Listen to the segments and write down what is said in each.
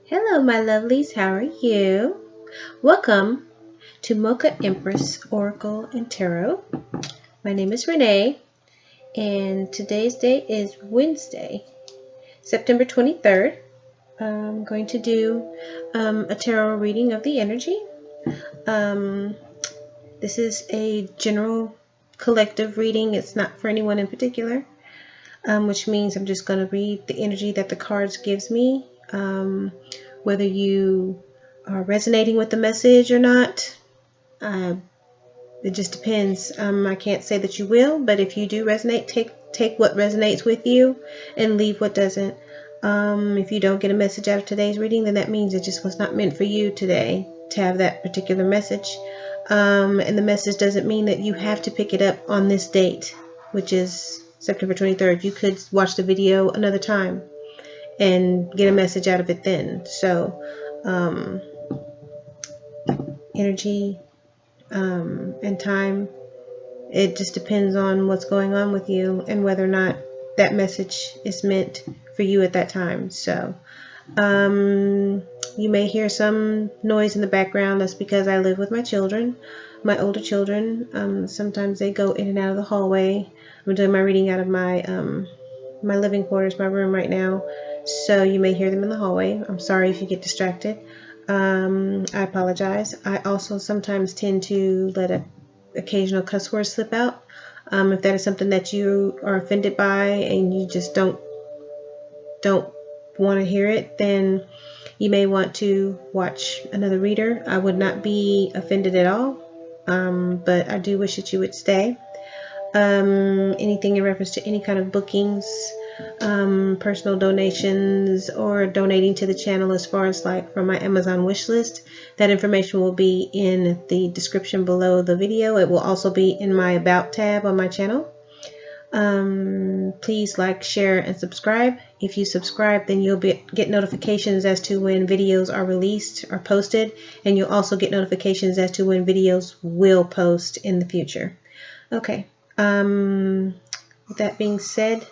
Hello, my lovelies. How are you? Welcome to MochaEmprss Oracle and Tarot. My name is Renee, and today's date is Wednesday, September 23rd. I'm going to do a tarot reading of the energy. This is a general collective reading. It's not for anyone in particular, which means I'm just going to read the energy that the cards gives me. Whether you are resonating with the message or not, it just depends. I can't say that you will, but if you do resonate, take what resonates with you and leave what doesn't. If you don't get a message out of today's reading, then that means it just was not meant for you today to have that particular message. And the message doesn't mean that you have to pick it up on this date, which is September 23rd. You could watch the video another time and get a message out of it then. So energy and time, it just depends on what's going on with you and whether or not that message is meant for you at that time. So you may hear some noise in the background. That's because I live with my children, my older children. Sometimes they go in and out of the hallway. I'm doing my reading out of my my living quarters, my room right now, so you may hear them in the hallway. I'm sorry if you get distracted. I apologize. I also sometimes tend to let an occasional cuss word slip out. If that is something that you are offended by and you just don't want to hear it, then you may want to watch another reader. I would not be offended at all, but I do wish that you would stay. Anything in reference to any kind of bookings, personal donations, or donating to the channel as far as like from my Amazon wish list, that information will be in the description below the video. It will also be in my About tab on my channel. Please like, share, and subscribe. If you subscribe, then you'll get notifications as to when videos are released or posted, and you'll also get notifications as to when videos will post in the future. Okay. With that being said,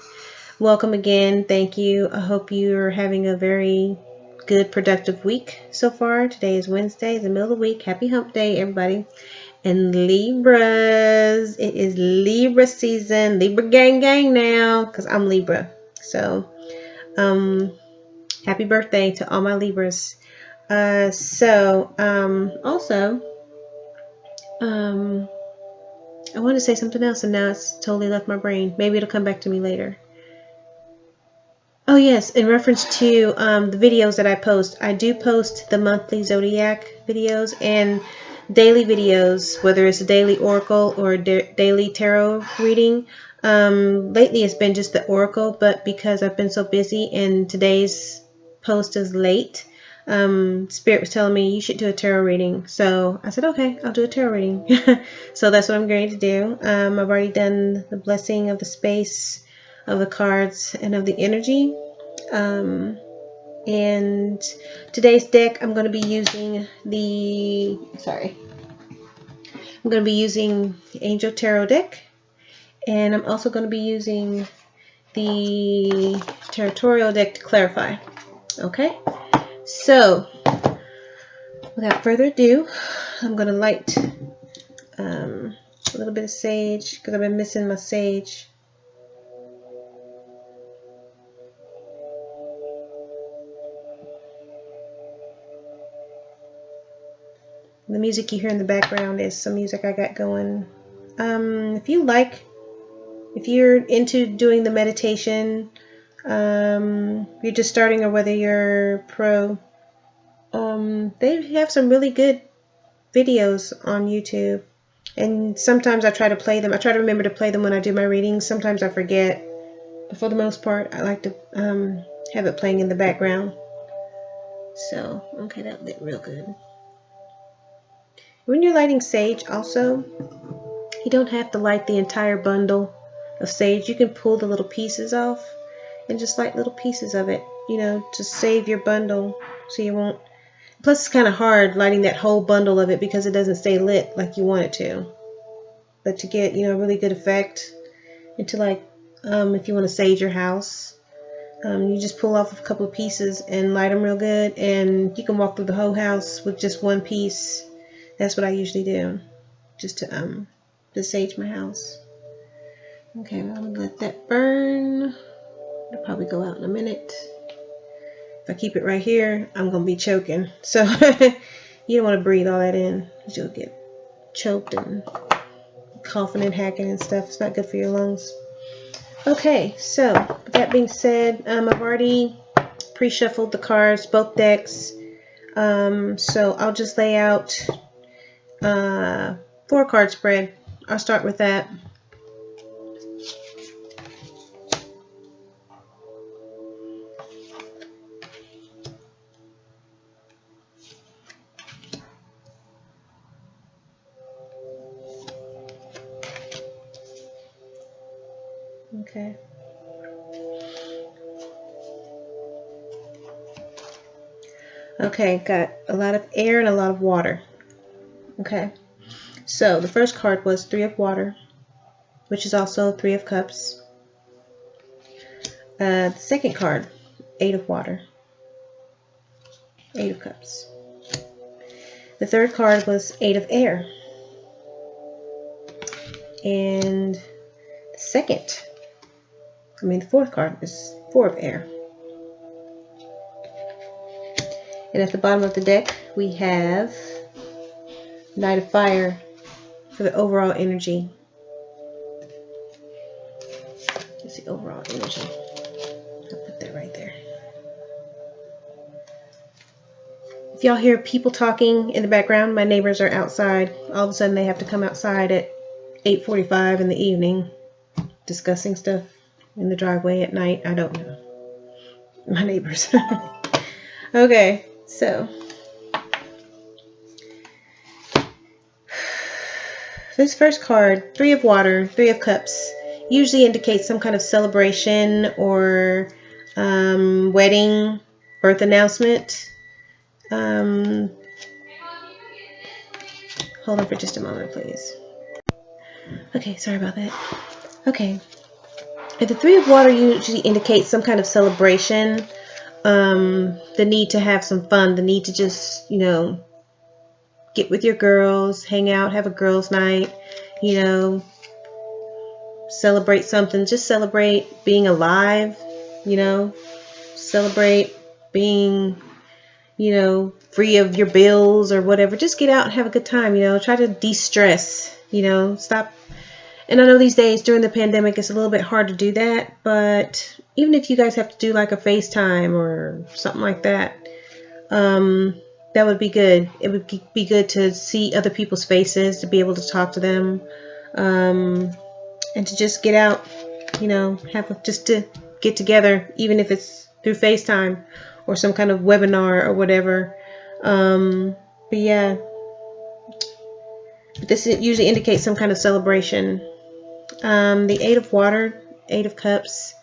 welcome again. Thank you. I hope you're having a very good, productive week so far. Today is Wednesday, it's the middle of the week. Happy hump day, everybody. And Libras, it is Libra season. Libra gang gang now, because I'm Libra. So, happy birthday to all my Libras. Also, I wanted to say something else and now it's totally left my brain. Maybe it'll come back to me later. Oh yes, in reference to the videos that I post, I do post the monthly zodiac videos and daily videos, whether it's a daily oracle or a daily tarot reading. Lately it's been just the oracle, but because I've been so busy and today's post is late, Spirit was telling me you should do a tarot reading. So I said, okay, I'll do a tarot reading. So that's what I'm going to do. I've already done the blessing of the space, of the cards, and of the energy. And today's deck, I'm going to be using the Angel Tarot deck. And I'm also going to be using the Tarotorial deck to clarify. Okay? So, without further ado, I'm going to light a little bit of sage because I've been missing my sage. The music you hear in the background is some music I got going. If you're into doing the meditation, you're just starting or whether you're pro, they have some really good videos on YouTube. And sometimes I try to play them. I try to remember to play them when I do my readings. Sometimes I forget. But for the most part, I like to have it playing in the background. So, okay, that lit real good. When you're lighting sage also, you don't have to light the entire bundle of sage. You can pull the little pieces off and just light little pieces of it, you know, to save your bundle so you won't. Plus, it's kind of hard lighting that whole bundle of it because it doesn't stay lit like you want it to. But to get, you know, really good effect, and to like, if you want to sage your house, You just pull off a couple of pieces and light them real good, and you can walk through the whole house with just one piece. That's what I usually do, just to sage my house. Okay, I'm gonna let that burn. It'll probably go out in a minute. If I keep it right here, I'm gonna be choking. So you don't want to breathe all that in, because you'll get choked and coughing and hacking and stuff. It's not good for your lungs. Okay, so with that being said, I've already pre-shuffled the cards, both decks. So I'll just lay out 4-card spread. I'll start with that. Okay. Okay, got a lot of air and a lot of water. Okay, so the first card was 3 of water, which is also 3 of cups. The second card, 8 of water, 8 of cups. The third card was 8 of air. And the fourth card is 4 of air. And at the bottom of the deck, we have Knight of Fire for the overall energy. That's the overall energy. I'll put that right there. If y'all hear people talking in the background, my neighbors are outside. All of a sudden they have to come outside at 8:45 in the evening, discussing stuff in the driveway at night. I don't know. My neighbors. Okay, so this first card, 3 of water, 3 of cups, usually indicates some kind of celebration or wedding, birth announcement. Hold on for just a moment, please. Okay, sorry about that. Okay. And the 3 of water usually indicates some kind of celebration, the need to have some fun, the need to just, get with your girls, hang out, have a girls' night, celebrate something. Just celebrate being alive, celebrate being, free of your bills or whatever. Just get out and have a good time, try to de-stress, stop. And I know these days during the pandemic, it's a little bit hard to do that, but even if you guys have to do like a FaceTime or something like that, that would be good. It would be good to see other people's faces, to be able to talk to them, and to just get out, just to get together, even if it's through FaceTime or some kind of webinar or whatever. But yeah, this usually indicates some kind of celebration. The 8 of water, 8 of cups.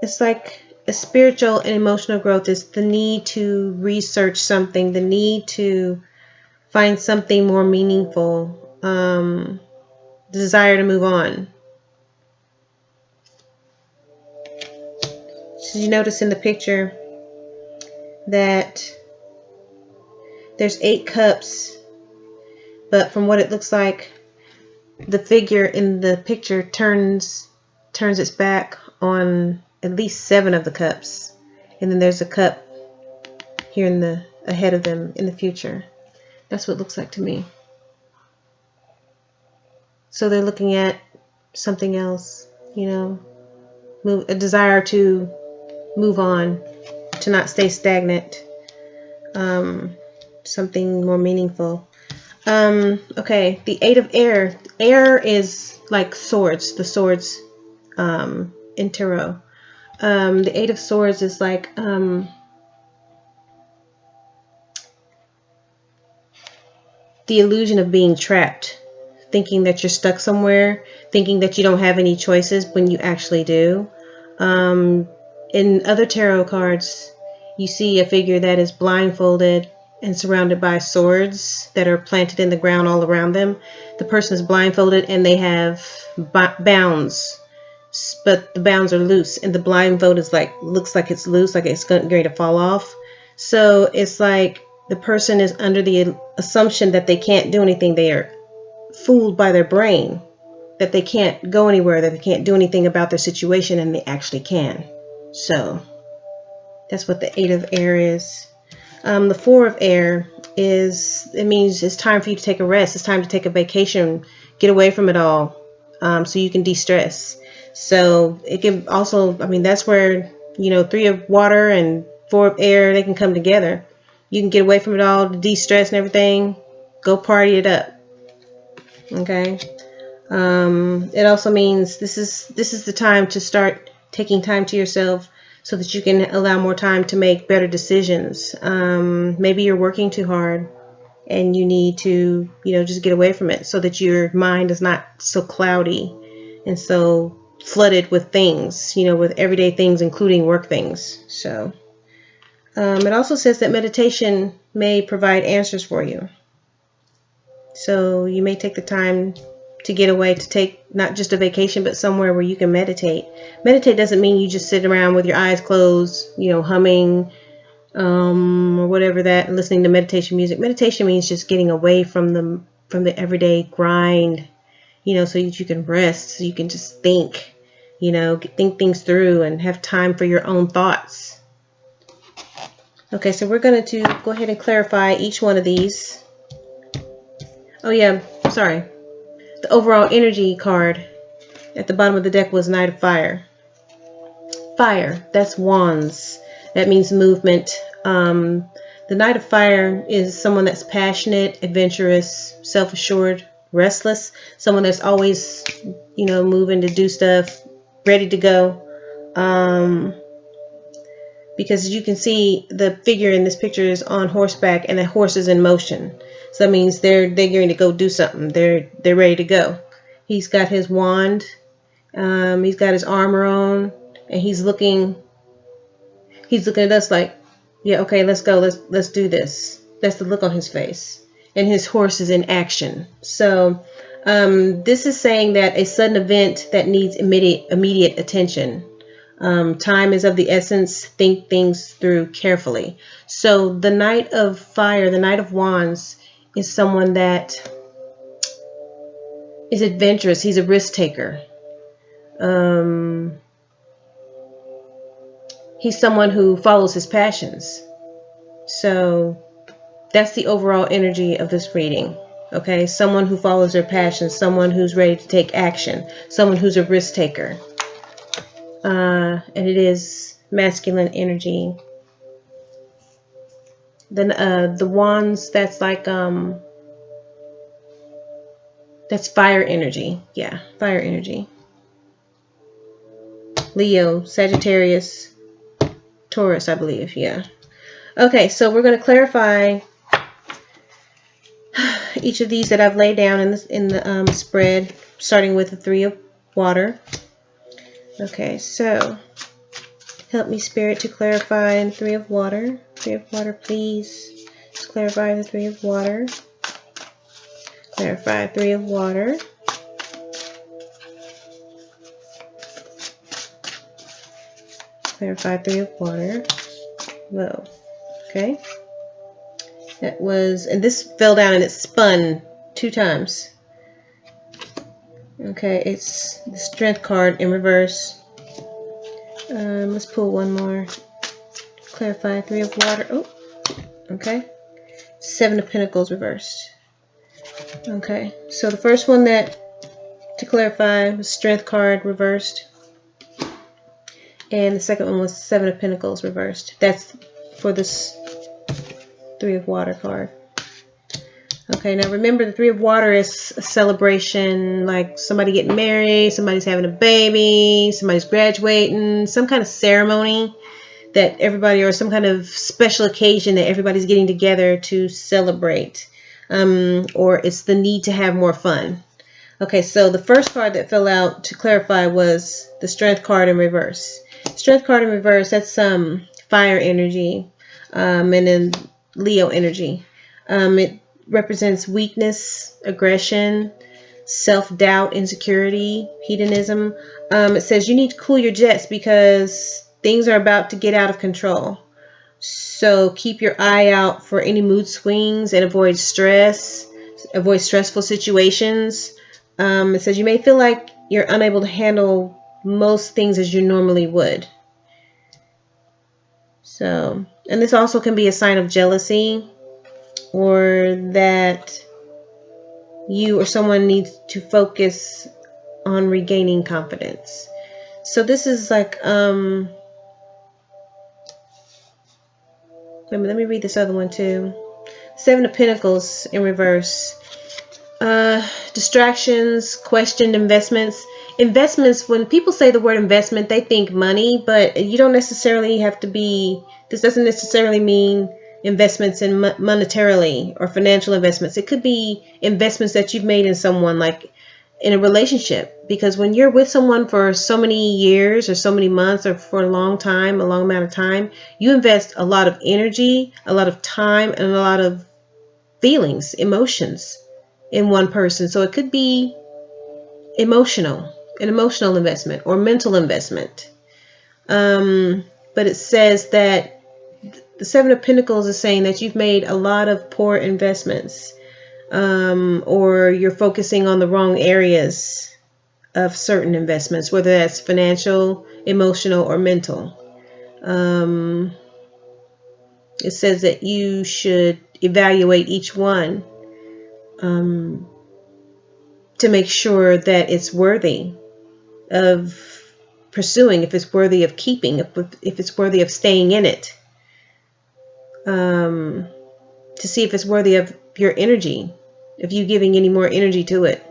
It's like a spiritual and emotional growth is the need to research something, the need to find something more meaningful, the desire to move on. So you notice in the picture that there's 8 cups, but from what it looks like, the figure in the picture turns its back on at least 7 of the cups, and then there's a cup here in the ahead of them in the future. That's what it looks like to me. So they're looking at something else, a desire to move on, to not stay stagnant, something more meaningful. Okay, the 8 of air. Air is like swords, the swords in tarot. The 8 of swords is like the illusion of being trapped, thinking that you're stuck somewhere, thinking that you don't have any choices when you actually do. In other tarot cards, you see a figure that is blindfolded and surrounded by swords that are planted in the ground all around them. The person is blindfolded and they have bounds but the bounds are loose, and the blindfold is like, looks like it's loose, like it's going to fall off. So it's like the person is under the assumption that they can't do anything. They are fooled by their brain that they can't go anywhere, that they can't do anything about their situation, and they actually can. So that's what the 8 of air is. The 4 of air is, it means it's time for you to take a rest. It's time to take a vacation, get away from it all, so you can de-stress. So it can also, I mean, that's where, you know, 3 of water and 4 of air, they can come together. You can get away from it all, de-stress and everything. Go party it up. Okay. It also means this is the time to start taking time to yourself, so that you can allow more time to make better decisions. Maybe you're working too hard and you need to, you know, just get away from it, so that your mind is not so cloudy and so flooded with things, you know, with everyday things, including work things. So it also says that meditation may provide answers for you. So you may take the time to get away, to take not just a vacation, but somewhere where you can meditate. Meditate doesn't mean you just sit around with your eyes closed, you know, humming or whatever that, listening to meditation music. Meditation means just getting away from the everyday grind, you know, so that you can rest, so you can just think, you know, think things through and have time for your own thoughts. Okay, so we're going to go ahead and clarify each one of these. Oh yeah, sorry. The overall energy card at the bottom of the deck was Knight of Fire. Fire, that's wands. That means movement. The Knight of Fire is someone that's passionate, adventurous, self-assured, restless. Someone that's always, you know, moving to do stuff, ready to go. Because as you can see, the figure in this picture is on horseback, and the horse is in motion. So that means they're going to go do something. They're ready to go. He's got his wand. He's got his armor on, and he's looking at us like, yeah, okay, let's go. Let's do this. That's the look on his face. And his horse is in action. So this is saying that a sudden event that needs immediate attention. Time is of the essence. Think things through carefully. So the Knight of Fire, the Knight of Wands, is someone that is adventurous. He's a risk taker. He's someone who follows his passions. So that's the overall energy of this reading. Okay, someone who follows their passions, someone who's ready to take action, someone who's a risk taker. And it is masculine energy. Then the wands, that's like that's fire energy. Yeah, fire energy. Leo, Sagittarius, Taurus, I believe. Yeah. Okay, so we're going to clarify each of these that I've laid down in the spread, starting with the 3 of water. Okay, so help me, Spirit, to clarify in 3 of water. 3 of water, please. Just clarify the 3 of water. Clarify 3 of water. Clarify 3 of water. Whoa. Okay. That was, and this fell down and it spun 2 times. Okay, it's the Strength card in reverse. Let's pull one more. Clarify 3 of water. Oh, okay. 7 of Pentacles reversed. Okay, so the first one to clarify was Strength card reversed. And the second one was 7 of Pentacles reversed. That's for this 3 of water card. Okay, now remember the 3 of water is a celebration, like somebody getting married, somebody's having a baby, somebody's graduating, some kind of ceremony that everybody, or some kind of special occasion that everybody's getting together to celebrate. Or it's the need to have more fun. Okay, so the first card that fell out to clarify was the Strength card in reverse. Strength card in reverse, that's fire energy, and then Leo energy. It represents weakness, aggression, self-doubt, insecurity, hedonism. It says you need to cool your jets because things are about to get out of control. So keep your eye out for any mood swings and avoid stress. Avoid stressful situations. It says you may feel like you're unable to handle most things as you normally would. So, and this also can be a sign of jealousy, or that you or someone needs to focus on regaining confidence. So this is like, let me read this other one too. Seven of Pentacles in reverse. Distractions, questioned investments. Investments, when people say the word investment, they think money, but you don't necessarily have to be, this doesn't necessarily mean investments in monetarily or financial investments. It could be investments that you've made in someone, like in a relationship, because when you're with someone for so many years or so many months or for a long time, a long amount of time, you invest a lot of energy, a lot of time, and a lot of feelings, emotions in one person. So it could be an emotional investment or mental investment. But it says that the Seven of Pentacles is saying that you've made a lot of poor investments, or you're focusing on the wrong areas of certain investments, whether that's financial, emotional, or mental. It says that you should evaluate each one to make sure that it's worthy of pursuing, if it's worthy of keeping, if it's worthy of staying in it, to see if it's worthy of your energy, if you giving any more energy to it.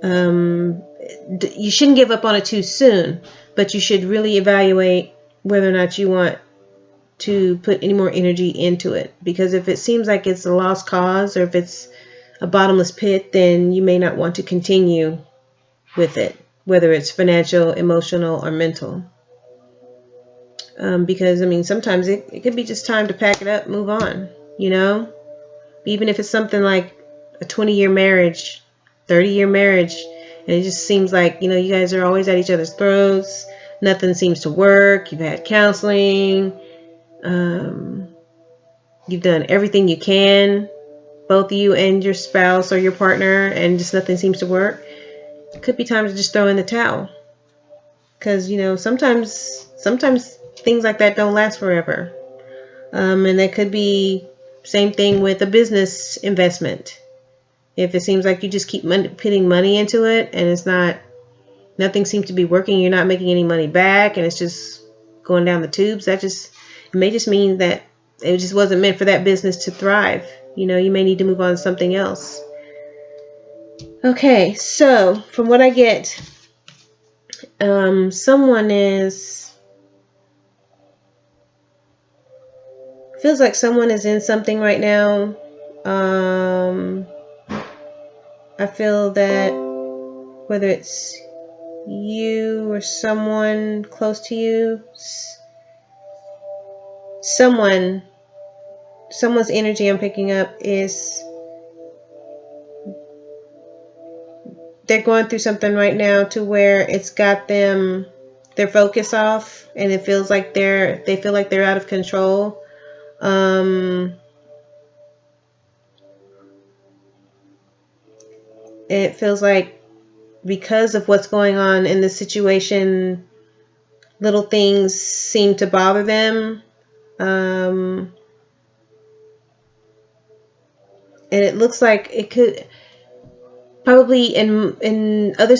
You shouldn't give up on it too soon, but you should really evaluate whether or not you want to put any more energy into it, because if it seems like it's a lost cause, or if it's a bottomless pit, then you may not want to continue with it, whether it's financial, emotional, or mental. Because, I mean, sometimes it could be just time to pack it up, move on, you know? Even if it's something like a 20-year marriage, 30-year marriage, and it just seems like, you guys are always at each other's throats, nothing seems to work, you've had counseling, you've done everything you can, both you and your spouse or your partner, and just nothing seems to work. It could be time to just throw in the towel, because sometimes things like that don't last forever. And that could be same thing with a business investment. If it seems like you just keep putting money into it and nothing seems to be working, you're not making any money back, and it's just going down the tubes, it may just mean that it just wasn't meant for that business to thrive. You may need to move on to something else. Okay, so from what I get, feels like someone is in something right now. I feel that whether it's you or someone close to you, someone's energy I'm picking up is they're going through something right now to where it's got their focus off, and it feels like they feel like they're out of control. It feels like because of what's going on in this situation, little things seem to bother them. And it looks like it could probably in other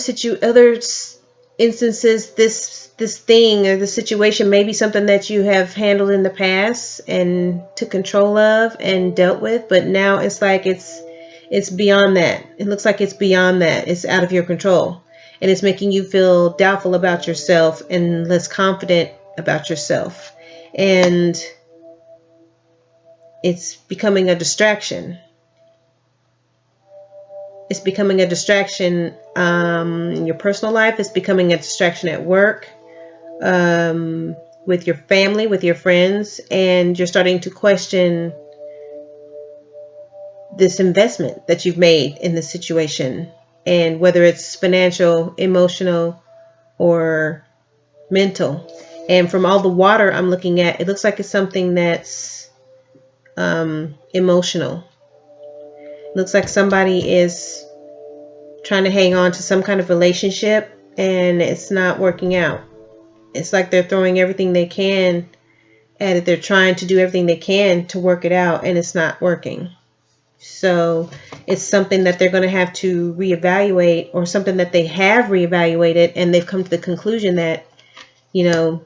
instances, this thing or the situation may be something that you have handled in the past and took control of and dealt with, but now it's like it's beyond that. It looks like it's beyond that. It's out of your control, and it's making you feel doubtful about yourself and less confident about yourself, and it's becoming a distraction. It's becoming a distraction in your personal life. It's becoming a distraction at work, with your family, with your friends, and you're starting to question this investment that you've made in this situation. and whether it's financial, emotional, or mental. And from all the water I'm looking at, it looks like it's something that's emotional. It looks like somebody is trying to hang on to some kind of relationship and it's not working out. It's like they're throwing everything they can at it. They're trying to do everything they can to work it out and it's not working. So it's something that they're going to have to reevaluate, or something that they have reevaluated and they've come to the conclusion that, you know,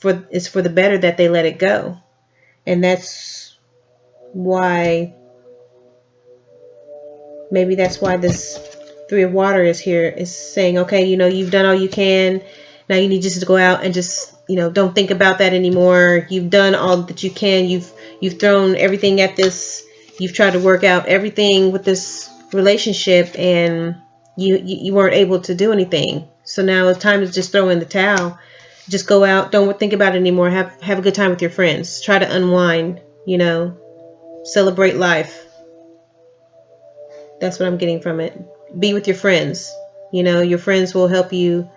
it's for the better that they let it go. And that's why, maybe that's why this Three of Water is here, is saying, okay, you know, you've done all you can. Now you need just to go out and just, you know, don't think about that anymore. You've done all that you can. You've thrown everything at this. You've tried to work out everything with this relationship, and you weren't able to do anything. So now it's time to just throw in the towel. Just go out. Don't think about it anymore. Have a good time with your friends. Try to unwind. You know, celebrate life. That's what I'm getting from it. Be with your friends. You know, your friends will help you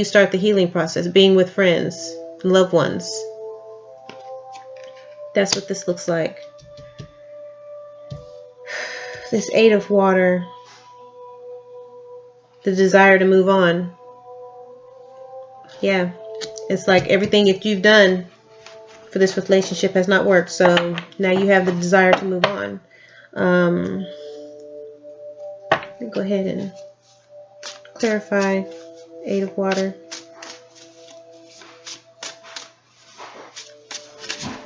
start the healing process. Being with friends, loved ones. That's what this looks like. This Eight of Water, the desire to move on. Yeah, it's like everything that you've done for this relationship has not worked, so now you have the desire to move on. Let me go ahead and clarify Eight of Water.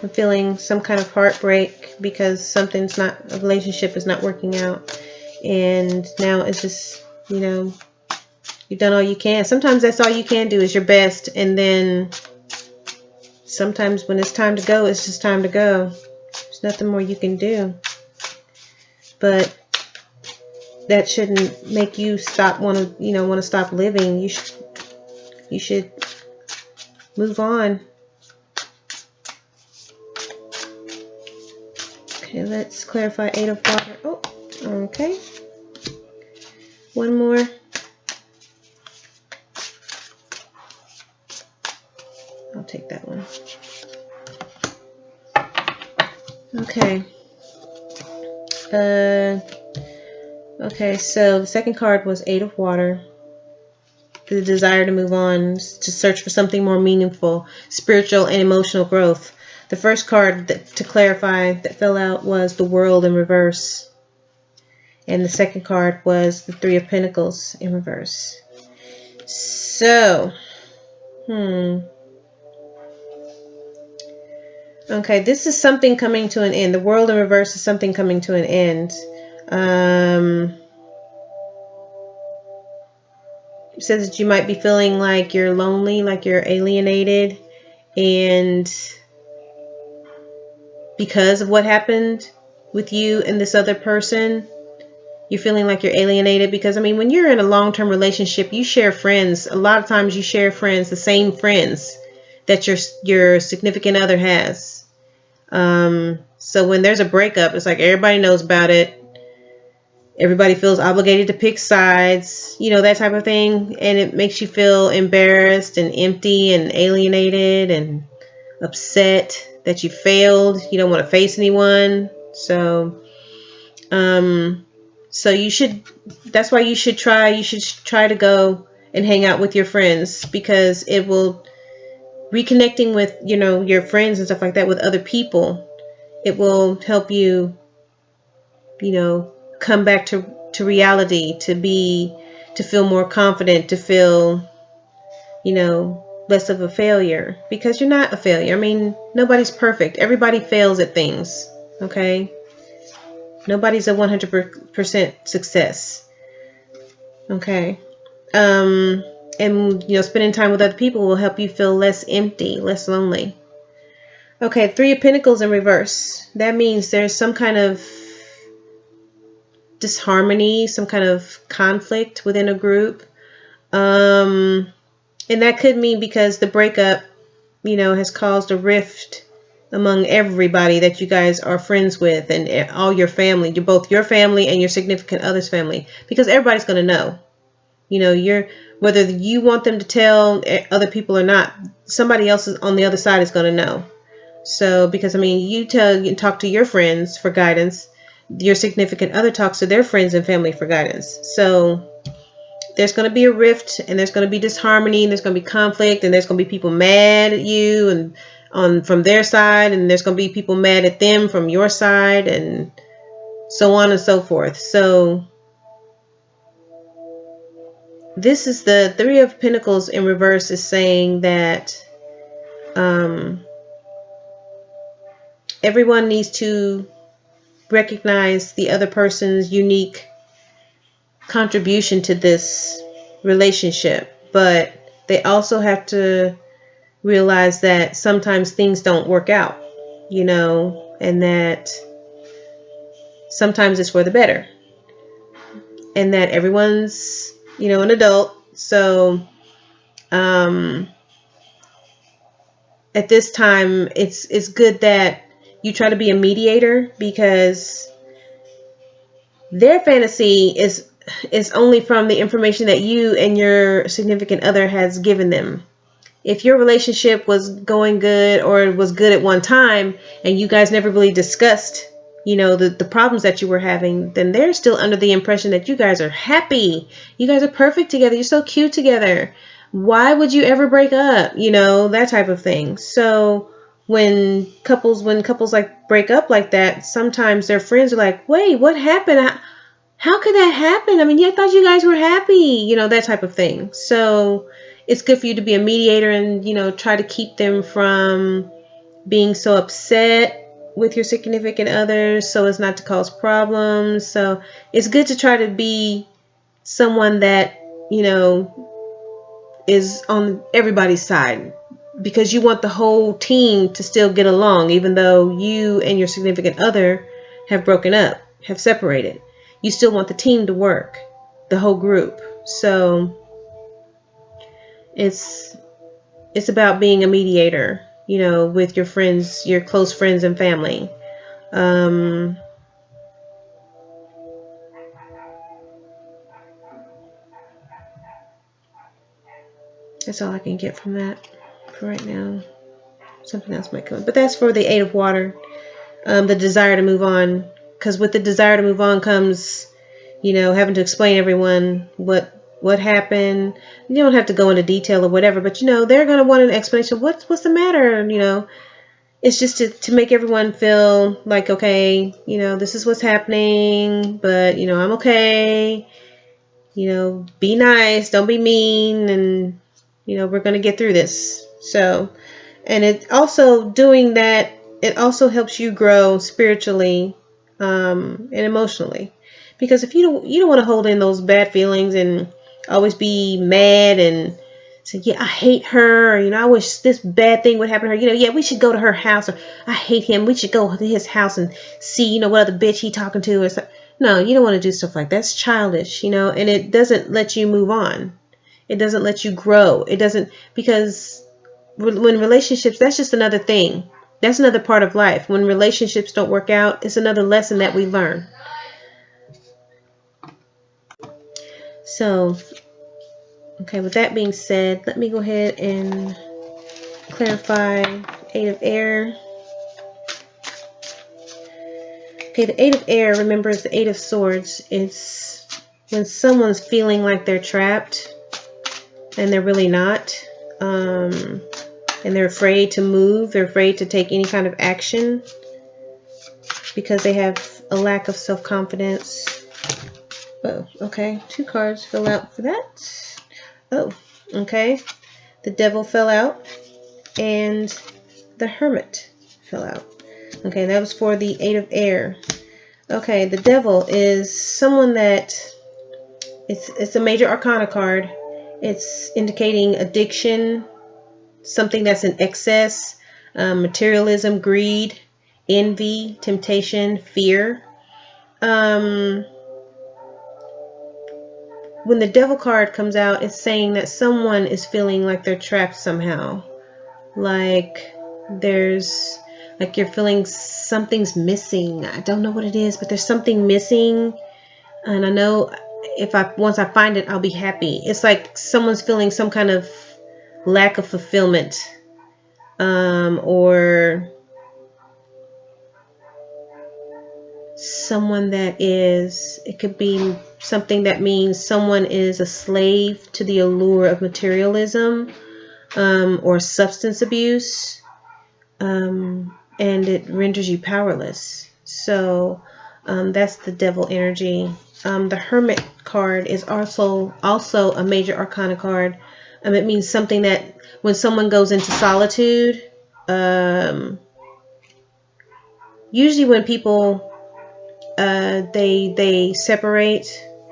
I'm feeling some kind of heartbreak because a relationship is not working out, and now it's just, you know, you've done all you can. Sometimes that's all you can do, is your best, and then sometimes when it's time to go, it's just time to go. There's nothing more you can do. But that shouldn't make you want to stop living. You should move on. Okay, let's clarify Eight of Water. Oh, okay. One more. I'll take that one. Okay. Okay, so the second card was Eight of Water. The desire to move on, to search for something more meaningful, spiritual and emotional growth. The first card to clarify that fell out was the World in reverse. And the second card was the Three of Pentacles in reverse. So, okay, this is something coming to an end. The World in reverse is something coming to an end. It says that you might be feeling like you're lonely, like you're alienated, and because of what happened with you and this other person, you're feeling like you're alienated. Because, I mean, when you're in a long-term relationship, you share friends. A lot of times you share friends, the same friends that your significant other has. So when there's a breakup, it's like everybody knows about it. Everybody feels obligated to pick sides, you know, that type of thing. And it makes you feel embarrassed and empty and alienated and upset that you failed. You don't want to face anyone. So that's why you should try to go and hang out with your friends, because it will, reconnecting with, you know, your friends and stuff like that with other people, it will help you, you know, come back to reality, to feel more confident, to feel, you know, less of a failure, because you're not a failure. I mean, nobody's perfect. Everybody fails at things. Okay. Nobody's a 100% success. Okay. And, you know, spending time with other people will help you feel less empty, less lonely. Okay. Three of Pentacles in reverse. That means there's some kind of disharmony, some kind of conflict within a group. And that could mean because the breakup, you know, has caused a rift among everybody that you guys are friends with, and all your family, both your family and your significant other's family, because everybody's going to know. You know, whether you want them to tell other people or not, somebody else on the other side is going to know. So, because I mean, you talk to your friends for guidance, your significant other talks to their friends and family for guidance. So there's going to be a rift, and there's going to be disharmony, and there's going to be conflict, and there's going to be people mad at you and from their side, and there's going to be people mad at them from your side, and so on and so forth. So this is the Three of Pentacles in reverse, is saying that everyone needs to recognize the other person's unique contribution to this relationship, but they also have to realize that sometimes things don't work out, you know, and that sometimes it's for the better, and that everyone's, you know, an adult. So at this time, it's good that you try to be a mediator, because their fantasy is only from the information that you and your significant other has given them. If your relationship was going good, or was good at one time, and you guys never really discussed, you know, the problems that you were having, then they're still under the impression that you guys are happy. You guys are perfect together. You're so cute together. Why would you ever break up? You know, that type of thing. So when couples like break up like that, sometimes their friends are like, wait, what happened? How could that happen? I mean, yeah, I thought you guys were happy, you know, that type of thing. So it's good for you to be a mediator and, you know, try to keep them from being so upset with your significant others, so as not to cause problems. So it's good to try to be someone that, you know, is on everybody's side, because you want the whole team to still get along, even though you and your significant other have broken up, have separated. You still want the team to work, the whole group. So it's about being a mediator, you know, with your friends, your close friends and family. That's all I can get from that for right now. Something else might come, but that's for the Eight of Water. The desire to move on, because with the desire to move on comes, you know, having to explain to everyone what happened. You don't have to go into detail or whatever, but you know, they're going to want an explanation. What's the matter? You know, it's just to make everyone feel like, okay, you know, this is what's happening, but you know, I'm okay. You know, be nice, don't be mean, and you know, we're going to get through this. So, and it also, doing that, it also helps you grow spiritually and emotionally, because if you don't want to hold in those bad feelings and always be mad and say, yeah, I hate her, or, you know, I wish this bad thing would happen to her, you know, yeah, we should go to her house, or I hate him, we should go to his house and see, you know, what other bitch he talking to, or something. No, you don't want to do stuff like that. That's childish, you know, and it doesn't let you move on. It doesn't let you grow. It doesn't, because when relationships, that's just another thing. That's another part of life. When relationships don't work out, it's another lesson that we learn. So, okay, with that being said, let me go ahead and clarify Eight of Air. Okay, the Eight of Air, remember, is the Eight of Swords. It's when someone's feeling like they're trapped and they're really not. And they're afraid to move. They're afraid to take any kind of action because they have a lack of self-confidence. Oh, okay. 2 cards fell out for that. Oh, okay. The Devil fell out and the Hermit fell out. Okay, that was for the Eight of Air. Okay, the Devil is someone that it's a major arcana card. It's indicating addiction, something that's in excess, materialism, greed, envy, temptation, fear. When the Devil card comes out, it's saying that someone is feeling like they're trapped somehow. Like there's Like you're feeling something's missing. I don't know what it is, but there's something missing. And I know once I find it, I'll be happy. It's like someone's feeling some kind of lack of fulfillment. Or someone that is, it could be something that means someone is a slave to the allure of materialism, or substance abuse, and it renders you powerless. So that's the devil energy. The Hermit card is also a major arcana card. It means something that when someone goes into solitude, usually when people they separate,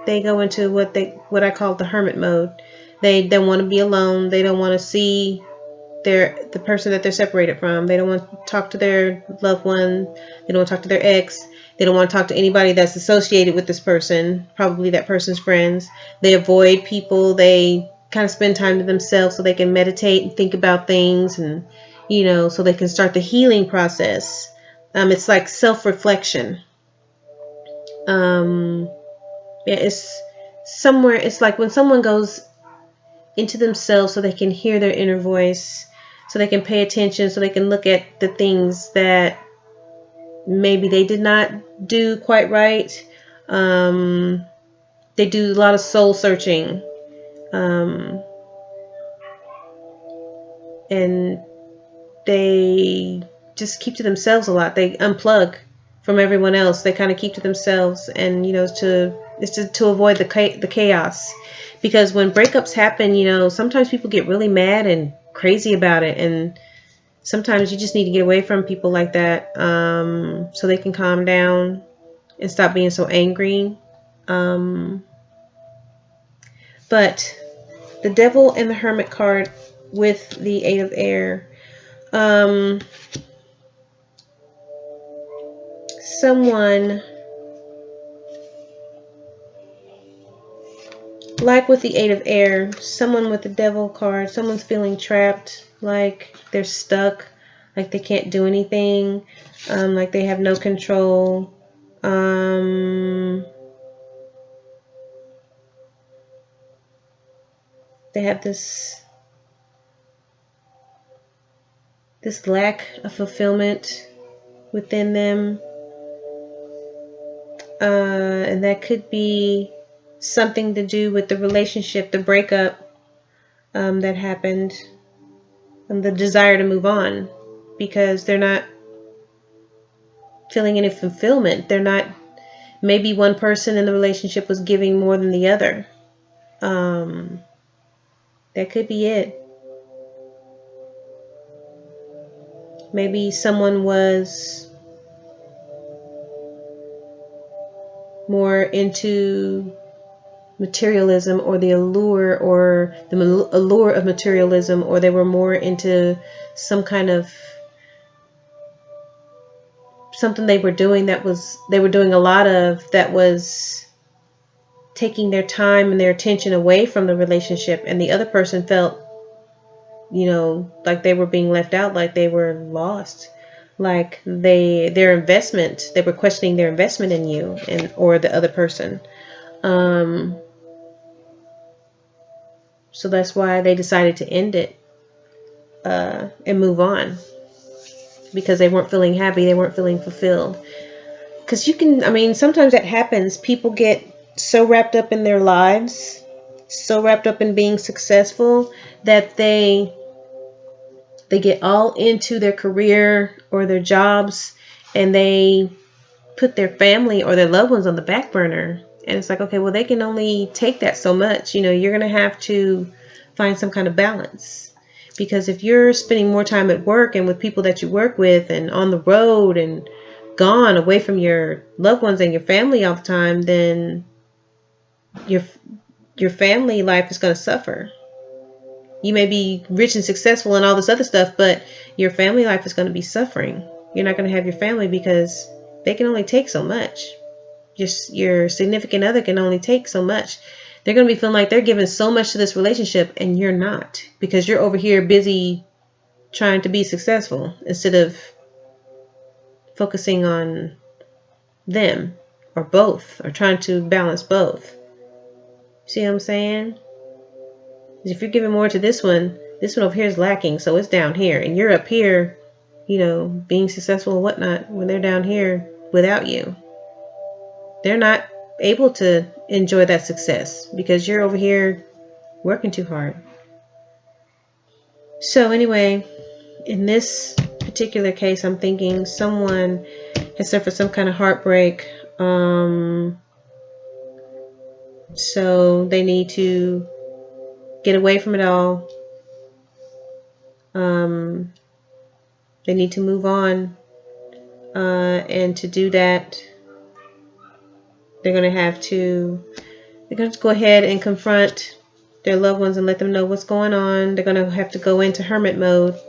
they go into what I call the hermit mode. They don't want to be alone. They don't want to see the person that they're separated from. They don't want to talk to their loved one. They don't want to talk to their ex. They don't want to talk to anybody that's associated with this person, probably that person's friends. They avoid people. They kind of spend time to themselves so they can meditate and think about things, and so they can start the healing process. It's like self-reflection. It's somewhere. It's like when someone goes into themselves so they can hear their inner voice, so they can pay attention, so they can look at the things that maybe they did not do quite right. They do a lot of soul searching, and they just keep to themselves a lot. They unplug from everyone else. They kind of keep to themselves, and it's to avoid the chaos. Because when breakups happen, sometimes people get really mad and crazy about it, and sometimes you just need to get away from people like that, so they can calm down and stop being so angry. But the Devil and the Hermit card with the Eight of Air. Someone, like with the Eight of Air, someone with the Devil card, someone's feeling trapped, like they're stuck, like they can't do anything, like they have no control. They have this lack of fulfillment within them, and that could be something to do with the relationship, the breakup that happened, and the desire to move on, because they're not feeling any fulfillment. They're not, maybe one person in the relationship was giving more than the other. That could be it. Maybe someone was more into materialism, or the allure of materialism, or they were more into some kind of something they were doing a lot of, that was taking their time and their attention away from the relationship, and the other person felt like they were being left out, like they were lost, like they were questioning their investment in you or the other person. So that's why they decided to end it and move on, because they weren't feeling happy, they weren't feeling fulfilled. Because sometimes that happens. People get so wrapped up in their lives, so wrapped up in being successful, that they get all into their career or their jobs, and they put their family or their loved ones on the back burner. And it's like, okay, well, they can only take that so much. You're going to have to find some kind of balance. Because if you're spending more time at work and with people that you work with, and on the road and gone away from your loved ones and your family all the time, then your family life is going to suffer. You may be rich and successful and all this other stuff, but your family life is going to be suffering. You're not going to have your family, because they can only take so much. Your significant other can only take so much. They're going to be feeling like they're giving so much to this relationship, and you're not, because you're over here busy trying to be successful instead of focusing on them or both, or trying to balance both. See what I'm saying? If you're giving more to this one over here is lacking, so it's down here, and you're up here, you know, being successful and whatnot, when they're down here without you. They're not able to enjoy that success because you're over here working too hard. So anyway, in this particular case, I'm thinking someone has suffered some kind of heartbreak. So they need to get away from it all. They need to move on. And to do that, they're going to go ahead and confront their loved ones and let them know what's going on. They're going to have to go into hermit mode.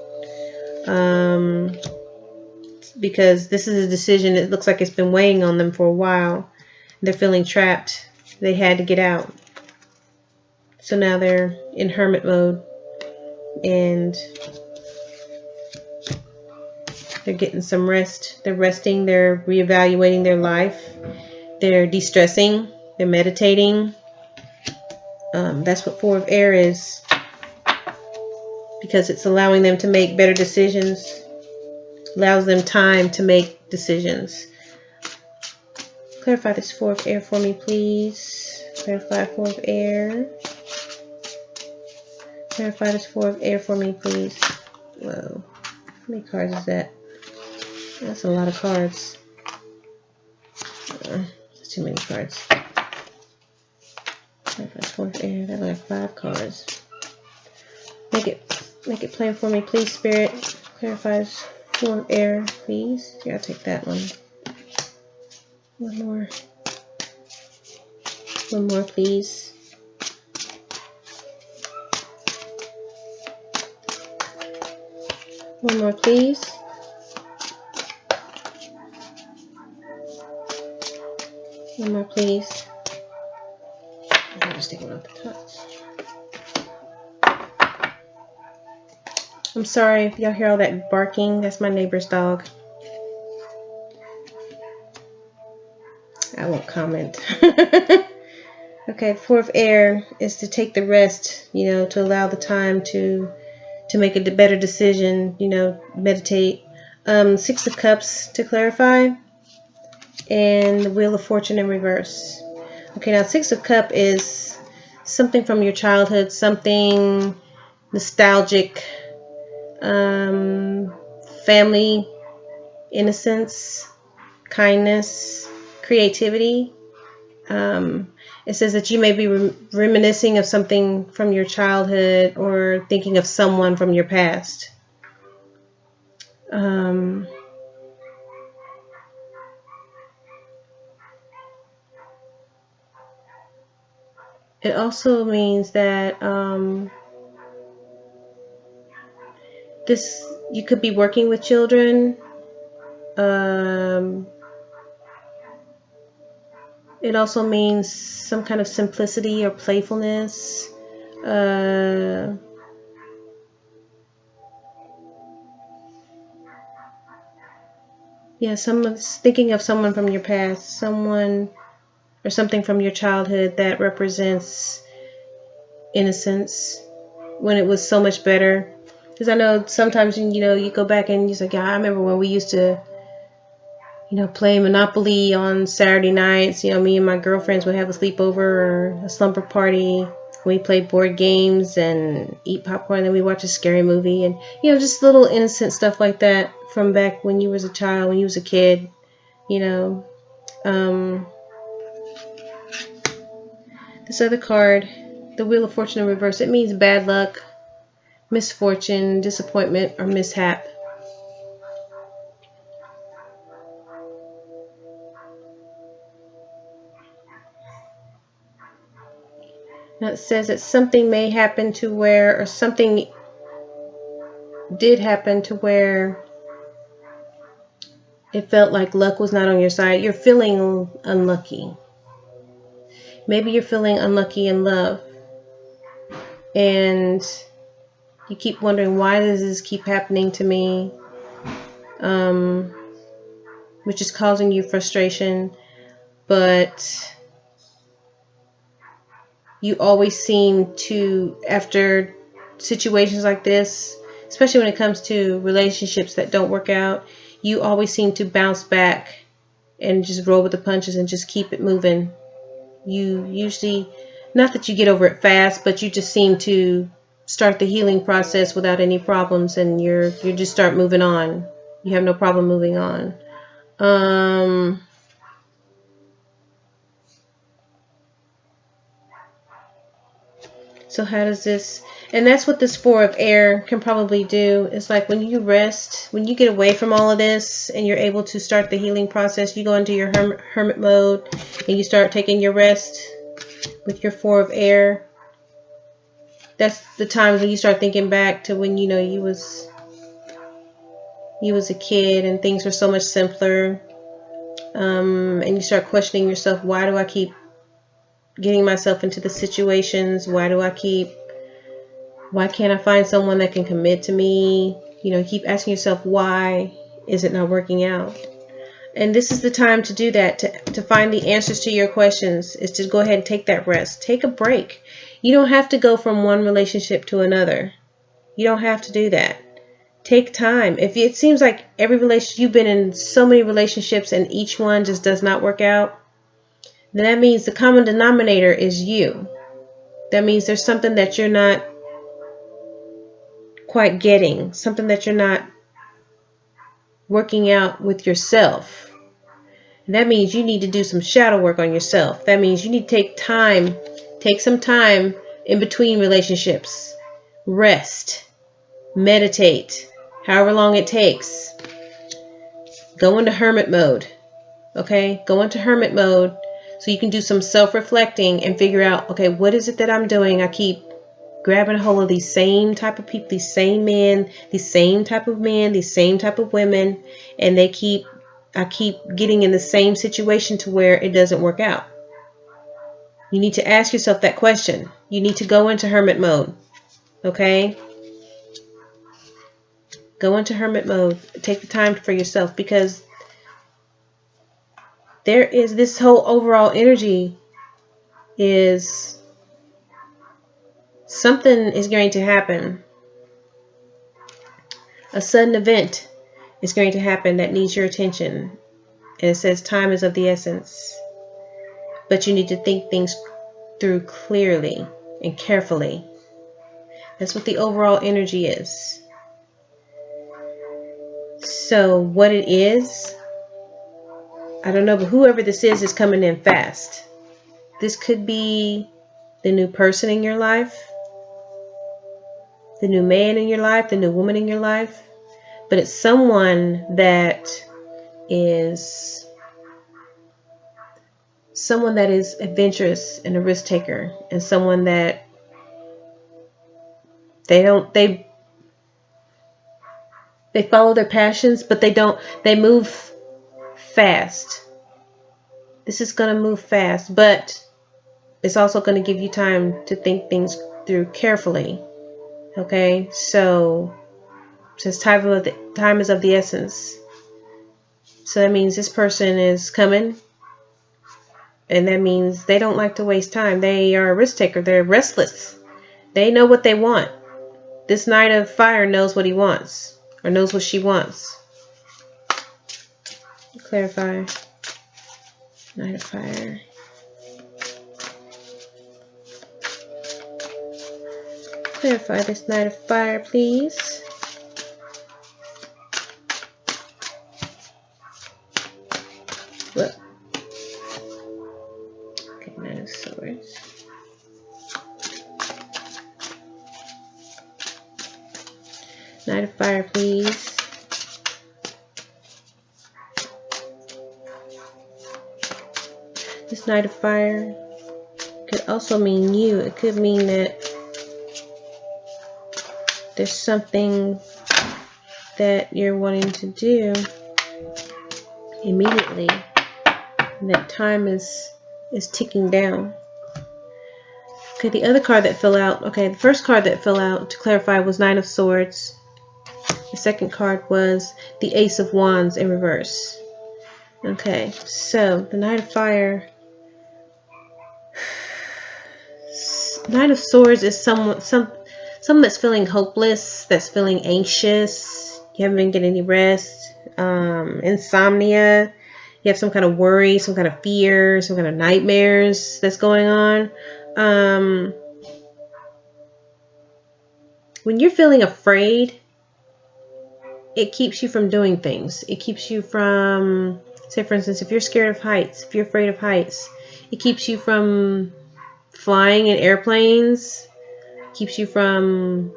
Because this is a decision that looks like it's been weighing on them for a while. They're feeling trapped. They had to get out. So now they're in hermit mode. And they're getting some rest. They're resting. They're reevaluating their life. They're de-stressing. They're meditating. That's what Four of Air is. Because it's allowing them to make better decisions. Allows them time to make decisions. Clarify this Four of Air for me, please. Clarify Four of Air. Clarify this Four of Air for me, please. Whoa. How many cards is that? That's a lot of cards. That's too many cards. Clarify this Four of Air. That's like 5 cards. Make it plain for me, please, Spirit. Clarify this Four of Air, please. Yeah, I'll take that one. One more. One more, please. One more, please. One more, please. I'm just taking off the top. I'm sorry if y'all hear all that barking. That's my neighbor's dog. I won't comment. Okay, Four of Air is to take the rest, you know, to allow the time to make a better decision, you know, meditate. 6 of Cups to clarify. And the Wheel of Fortune in reverse. Okay, now 6 of Cups is something from your childhood, something nostalgic, family, innocence, kindness, creativity. It says that you may be reminiscing of something from your childhood or thinking of someone from your past. It also means that you could be working with children. It also means some kind of simplicity or playfulness. Yeah, someone's thinking of someone from your past, someone or something from your childhood that represents innocence when it was so much better. Because I know sometimes, you know, you go back and you're like, yeah, I remember when we used to, you know, play Monopoly on Saturday nights. You know, me and my girlfriends would have a sleepover or a slumber party. We played board games and eat popcorn, and then we watch a scary movie. And, you know, just little innocent stuff like that from back when you was a child, when you was a kid, you know. This other card, the Wheel of Fortune in reverse, it means bad luck, misfortune, disappointment, or mishap. Now it says that something may happen to where, or something did happen to where it felt like luck was not on your side. You're feeling unlucky. Maybe you're feeling unlucky in love. And you keep wondering, why does this keep happening to me? which is causing you frustration, but you always seem to, after situations like this, especially when it comes to relationships that don't work out, you always seem to bounce back and just roll with the punches and just keep it moving. You usually, not that you get over it fast, but you just seem to start the healing process without any problems, and you just start moving on. You have no problem moving on. So how does this, and that's what this Four of Air can probably do. It's like when you rest, when you get away from all of this and you're able to start the healing process, you go into your hermit mode and you start taking your rest with your Four of Air. That's the times when you start thinking back to when, you know, you was a kid and things were so much simpler. And you start questioning yourself, why do I keep getting myself into the situations? Why can't I find someone that can commit to me? You know, keep asking yourself, why is it not working out? And this is the time to do that, to find the answers to your questions, is to go ahead and take that rest. Take a break. You don't have to go from one relationship to another. You don't have to do that. Take time. If it seems like every relationship, you've been in so many relationships and each one just does not work out, then that means the common denominator is you. That means there's something that you're not quite getting, something that you're not working out with yourself. And that means you need to do some shadow work on yourself. That means you need to take some time in between relationships. Rest, meditate, however long it takes. Go into hermit mode. Okay? Go into hermit mode so you can do some self-reflecting and figure out, okay, what is it that I'm doing? I keep grabbing a hold of these same type of people, these same men, these same type of men, these same type of women, and I keep getting in the same situation to where it doesn't work out. You need to ask yourself that question. You need to go into hermit mode. Okay? Go into hermit mode. Take the time for yourself, because there is this whole overall energy is something is going to happen. A sudden event is going to happen that needs your attention. And it says time is of the essence. But you need to think things through clearly and carefully. That's what the overall energy is. So what it is, I don't know, but whoever this is coming in fast. This could be the new person in your life, the new man in your life, the new woman in your life. But it's someone that is adventurous and a risk taker, and someone that they follow their passions, but they move fast. This is going to move fast, but it's also going to give you time to think things through carefully. Okay, so since time is of the essence, so that means this person is coming, and that means they don't like to waste time. They are a risk taker. They're restless. They know what they want. This Knight of Fire knows what he wants, or knows what she wants. Clarify. Knight of Fire. Clarify this Knight of Fire, please. What? Okay, Knight of Swords. Knight of Fire, please. This Knight of Fire could also mean you. It could mean that there's something that you're wanting to do immediately, and that time is ticking down. Okay, the other card that fell out, okay, the first card that fell out, to clarify, was Nine of Swords. The second card was the Ace of Wands in reverse. Okay, so the Knight of Fire. Knight of Swords is someone that's feeling hopeless, that's feeling anxious. You haven't been getting any rest. Insomnia. You have some kind of worry, some kind of fear, some kind of nightmares that's going on. When you're feeling afraid, it keeps you from doing things. It keeps you from, say for instance, if you're scared of heights, if you're afraid of heights, it keeps you from flying in airplanes, keeps you from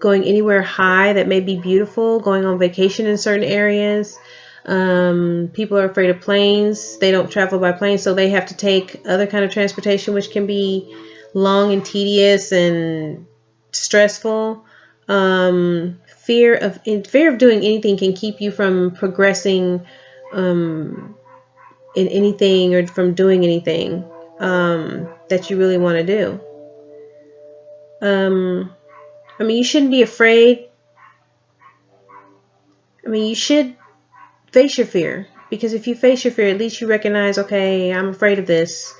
going anywhere high that may be beautiful, going on vacation in certain areas. People are afraid of planes. They don't travel by plane, so they have to take other kind of transportation, which can be long and tedious and stressful. Fear of doing anything can keep you from progressing in anything, or from doing anything that you really want to do. I mean, you shouldn't be afraid. I mean, you should face your fear, because if you face your fear, at least you recognize, okay, I'm afraid of this,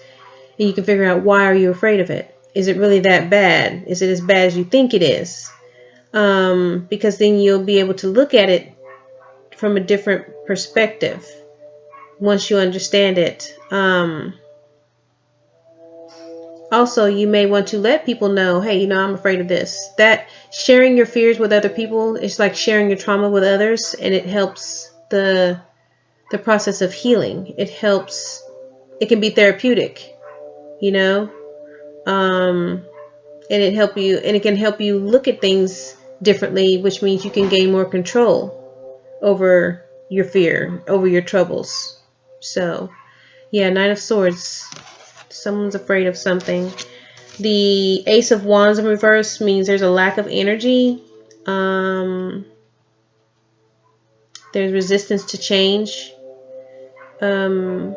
and you can figure out, why are you afraid of it? Is it really that bad? Is it as bad as you think it is? Because then you'll be able to look at it from a different perspective once you understand it. Also, you may want to let people know, hey, I'm afraid of this. That sharing your fears with other people is like sharing your trauma with others, and it helps the process of healing. It helps. It can be therapeutic, and it can help you look at things differently, which means you can gain more control over your fear, over your troubles. So, yeah, Knight of Swords. Someone's afraid of something. The Ace of Wands in reverse means there's a lack of energy. There's resistance to change. Right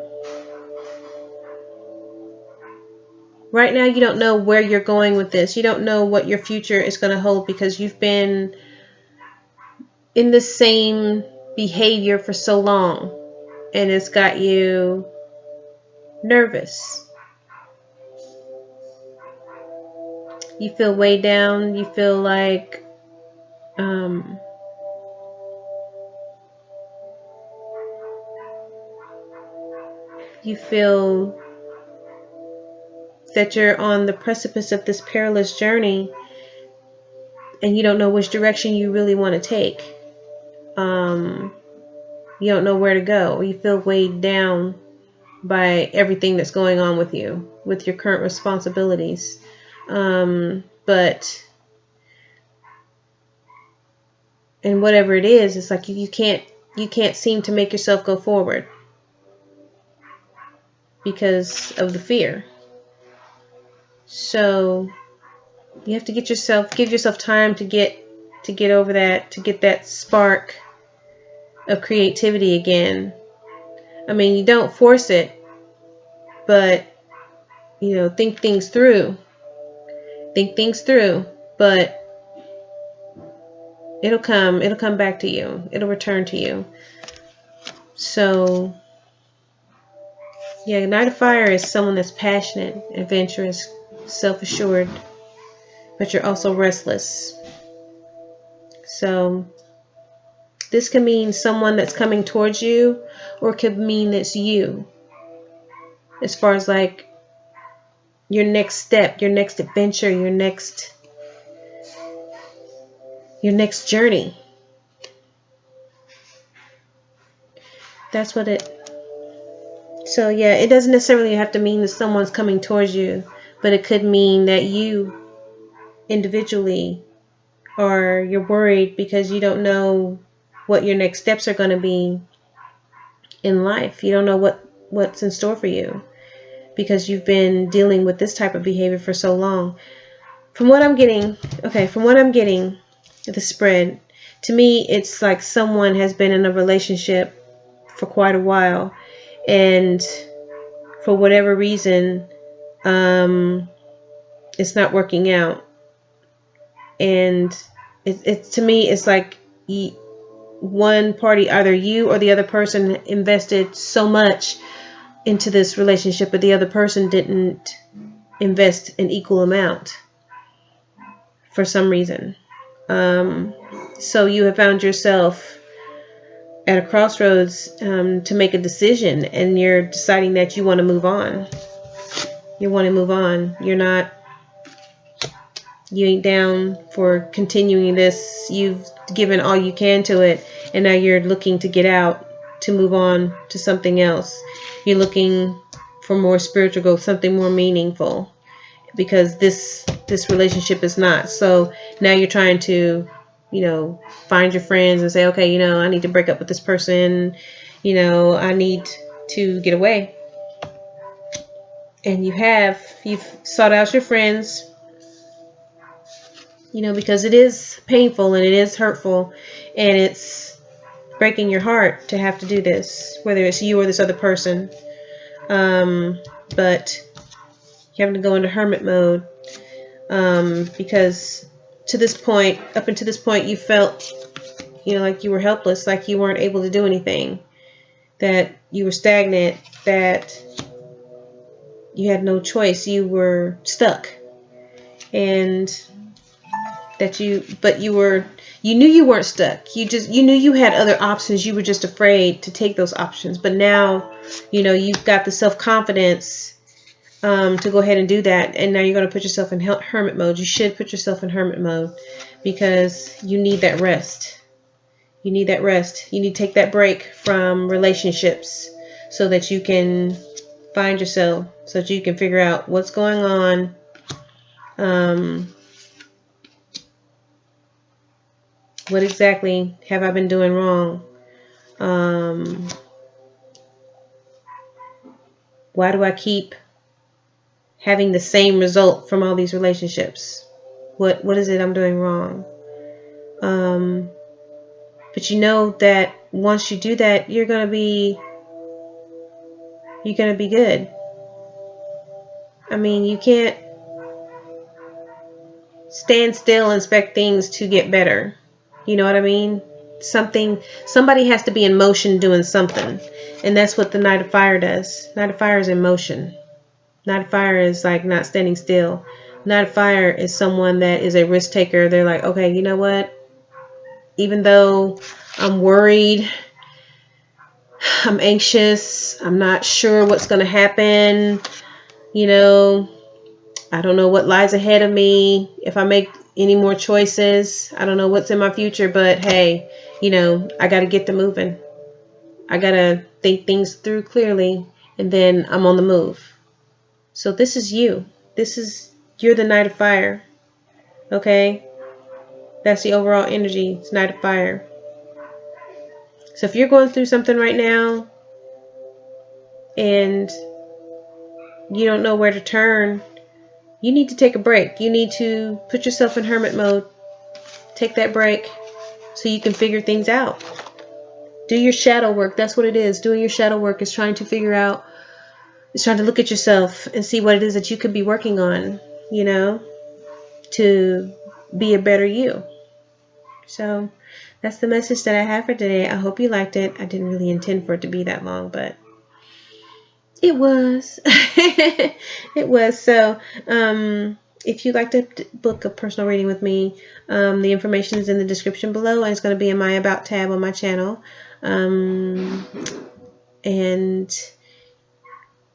now, you don't know where you're going with this. You don't know what your future is going to hold, because you've been in the same behavior for so long, and it's got you nervous. You feel weighed down. You feel like you feel that you're on the precipice of this perilous journey, and you don't know which direction you really want to take. You don't know where to go. You feel weighed down by everything that's going on with you, with your current responsibilities. But and whatever it is, it's like you can't seem to make yourself go forward because of the fear. So you have to give yourself time to get over that, to get that spark of creativity again. I mean, you don't force it, but think things through. But it'll come back to you. It'll return to you. So yeah, Knight of Fire is someone that's passionate, adventurous, self-assured, but you're also restless. So this can mean someone that's coming towards you, or it could mean it's you. As far as like your next step, your next adventure, your next journey. That's what it. So yeah, it doesn't necessarily have to mean that someone's coming towards you, but it could mean that you individually, or you're worried because you don't know what your next steps are going to be in life. You don't know what's in store for you, because you've been dealing with this type of behavior for so long. From what I'm getting, the spread, to me, it's like someone has been in a relationship for quite a while, and for whatever reason, it's not working out. And it to me, it's like one party, either you or the other person, invested so much into this relationship, but the other person didn't invest an equal amount for some reason. So you have found yourself at a crossroads to make a decision, and you're deciding that you want to move on. You want to move on. You ain't down for continuing this. You've given all you can to it, and now you're looking to get out, to move on to something else. You're looking for more spiritual growth, something more meaningful, because this relationship is not. So now you're trying to, find your friends and say, okay, I need to break up with this person. I need to get away. And you've sought out your friends, because it is painful and it is hurtful and it's breaking your heart to have to do this, whether it's you or this other person. But you have to go into hermit mode, because up until this point, you felt, like you were helpless, like you weren't able to do anything, that you were stagnant, that you had no choice, you were stuck, and that you knew you weren't stuck. You knew you had other options. You were just afraid to take those options. But now, you've got the self-confidence to go ahead and do that. And now you're going to put yourself in hermit mode. You should put yourself in hermit mode, because you need that rest. You need that rest. You need to take that break from relationships so that you can find yourself, so that you can figure out what's going on. What exactly have I been doing wrong? Why do I keep having the same result from all these relationships? What is it I'm doing wrong? But you know that once you do that, you're gonna be good. I mean, you can't stand still and expect things to get better. You know what I mean? Somebody has to be in motion doing something. And that's what the Knight of Fire does. Knight of Fire is in motion. Knight of Fire is like not standing still. Knight of Fire is someone that is a risk taker. They're like, okay, you know what? Even though I'm worried, I'm anxious, I'm not sure what's going to happen, I don't know what lies ahead of me. If I make any more choices, I don't know what's in my future, but hey, I got to get to moving. I got to think things through clearly, and then I'm on the move. So this is you. You're the Knight of Fire. Okay? That's the overall energy. It's Knight of Fire. So if you're going through something right now and you don't know where to turn, you need to take a break. You need to put yourself in hermit mode. Take that break so you can figure things out. Do your shadow work. That's what it is. Doing your shadow work is trying to figure out, is trying to look at yourself and see what it is that you could be working on, to be a better you. So that's the message that I have for today. I hope you liked it. I didn't really intend for it to be that long, but it was. It was. So if you'd like to book a personal reading with me, the information is in the description below, and it's going to be in my About tab on my channel. And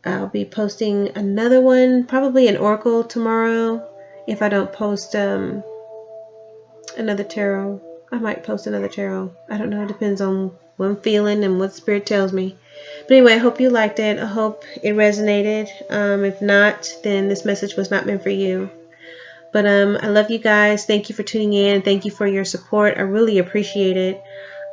I'll be posting another one, probably an oracle tomorrow. If I don't post another tarot, I might post another tarot. I don't know. It depends on what I'm feeling and what Spirit tells me. But anyway, I hope you liked it. I hope it resonated. If not, then this message was not meant for you. But I love you guys. Thank you for tuning in. Thank you for your support. I really appreciate it.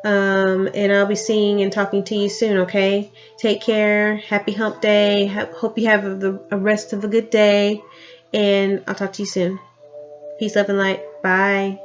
And I'll be seeing and talking to you soon, okay? Take care. Happy hump day. Hope you have a rest of a good day. And I'll talk to you soon. Peace, love, and light. Bye.